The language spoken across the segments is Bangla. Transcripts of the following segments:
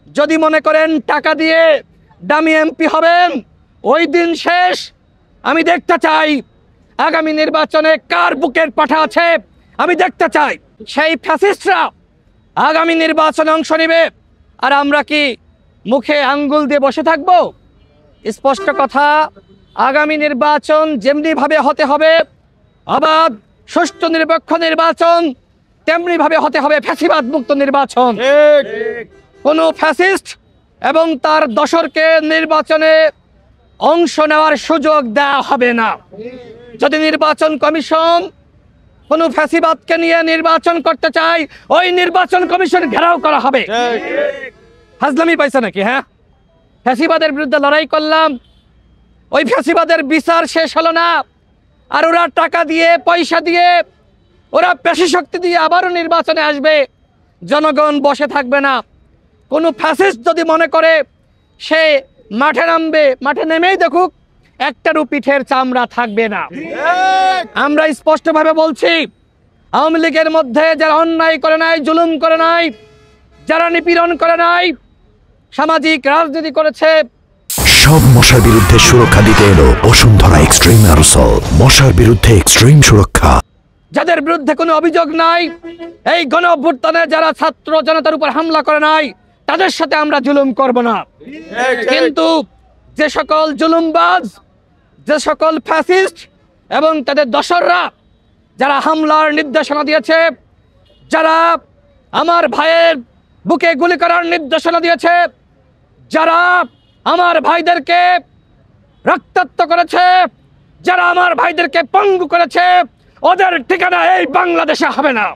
যদি মনে করেন টাকা দিয়ে দামি এমপি হবেন, ওই দিন শেষ। আমি দেখতে চাই আগামী নির্বাচনে কার বুকের পাঠা আছে, আমি দেখতে চাই। সেই ফ্যাসিস্টরা আগামী নির্বাচনে অংশ নেবে, আর আমরা কি মুখে আঙ্গুল দিয়ে বসে থাকব? স্পষ্ট কথা, আগামী নির্বাচন যেমনিভাবে হতে হবে অবাধ সুষ্ঠু নিরপেক্ষ নির্বাচন, তেমনিভাবে হতে হবে ফ্যাসিবাদ মুক্ত নির্বাচন। কোনো ফ্যাসিস্ট এবং তার দশরকে নির্বাচনে অংশ নেওয়ার সুযোগ দেওয়া হবে না। যদি নির্বাচন কমিশন কোনো ফ্যাসিবাদকে নিয়ে নির্বাচন করতে চায়, ওই নির্বাচন কমিশন ঘেরাও করা হবে। হাজলামি পাইছে নাকি? হ্যাঁ, ফ্যাসিবাদের বিরুদ্ধে লড়াই করলাম, ওই ফ্যাসিবাদের বিচার শেষ হলো না, আর ওরা টাকা দিয়ে পয়সা দিয়ে ওরা পেশি শক্তি দিয়ে আবারও নির্বাচনে আসবে। জনগণ বসে থাকবে না। কোনো ফ্যাসিস্ট যদি মনে করে সে মাঠে নামবে, মাঠে নেমেই দেখুক একটারও পিঠের চামড়া থাকবে না। আমরা স্পষ্টভাবে বলছি, আওয়ামী লীগের মধ্যে যারা অন্যায় করে নাই, জুলুম করে নাই, যারা নিপীড়ন করে নাই, সামাজিক রাজনীতি করেছে, সব মশার বিরুদ্ধে সুরক্ষা দিতে এলো বসুন্ধরা এক্সট্রিম অ্যারোসল। মশার বিরুদ্ধে এক্সট্রিম সুরক্ষা। যাদের বিরুদ্ধে কোনো অভিযোগ নাই, এই গণ অভ্যুত্থানে যারা ছাত্র জনতার উপর হামলা করে নাই, তাদের সাথে আমরা জুলুম করব না। কিন্তু যে সকল জুলুমবাজ, যে সকল ফ্যাসিস্ট এবং তাদের দশররা যারা হামলার নির্দেশনা দিয়েছে, যারা আমার ভাইয়ের বুকে গুলি করার নির্দেশনা দিয়েছে, যারা আমার ভাইদেরকে রক্তাক্ত করেছে, যারা আমার ভাইদেরকে পঙ্গু করেছে, ওদের ঠিকানা এই বাংলাদেশে হবে না,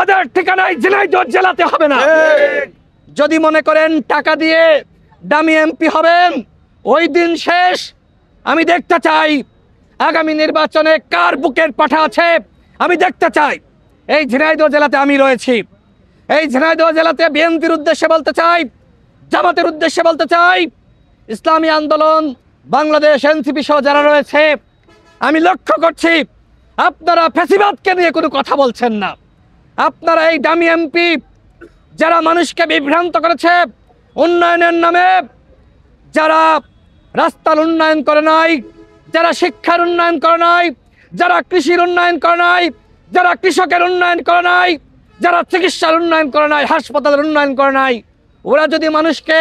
ওদের ঠিকানায় ঝিনাইদহ জেলাতে হবে না। যদি মনে করেন টাকা দিয়ে দামি এমপি হবেন, ওই দিন শেষ। আমি দেখতে চাই আগামী নির্বাচনে কার বুকের পাঠা আছে, আমি দেখতে চাই। এই ঝিনাইদহ জেলাতে আমি রয়েছি, এই ঝিনাইদহ জেলাতে বিএনপির উদ্দেশ্যে বলতে চাই, জামাতের উদ্দেশ্যে বলতে চাই, ইসলামী আন্দোলন বাংলাদেশ, এনসিপি সহ যারা রয়েছে, আমি লক্ষ্য করছি আপনারা ফ্যাসিবাদকে নিয়ে কোনো কথা বলছেন না। আপনারা এই দামি এমপি যারা মানুষকে বিভ্রান্ত করেছে উন্নয়নের নামে, যারা রাস্তার উন্নয়ন করে নাই, যারা শিক্ষার উন্নয়ন করে নাই, যারা কৃষির উন্নয়ন করে নাই, যারা কৃষকের উন্নয়ন করে নাই, যারা চিকিৎসার উন্নয়ন করে নাই, হাসপাতালের উন্নয়ন করে নাই, ওরা যদি মানুষকে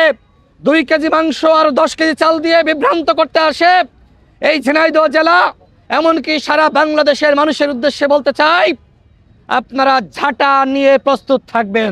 2 কেজি মাংস আর 10 কেজি চাল দিয়ে বিভ্রান্ত করতে আসে, এই ঝিনাইদহ জেলা এমনকি সারা বাংলাদেশের মানুষের উদ্দেশ্যে বলতে চাই, আপনারা ঝাঁটা নিয়ে প্রস্তুত থাকবেন।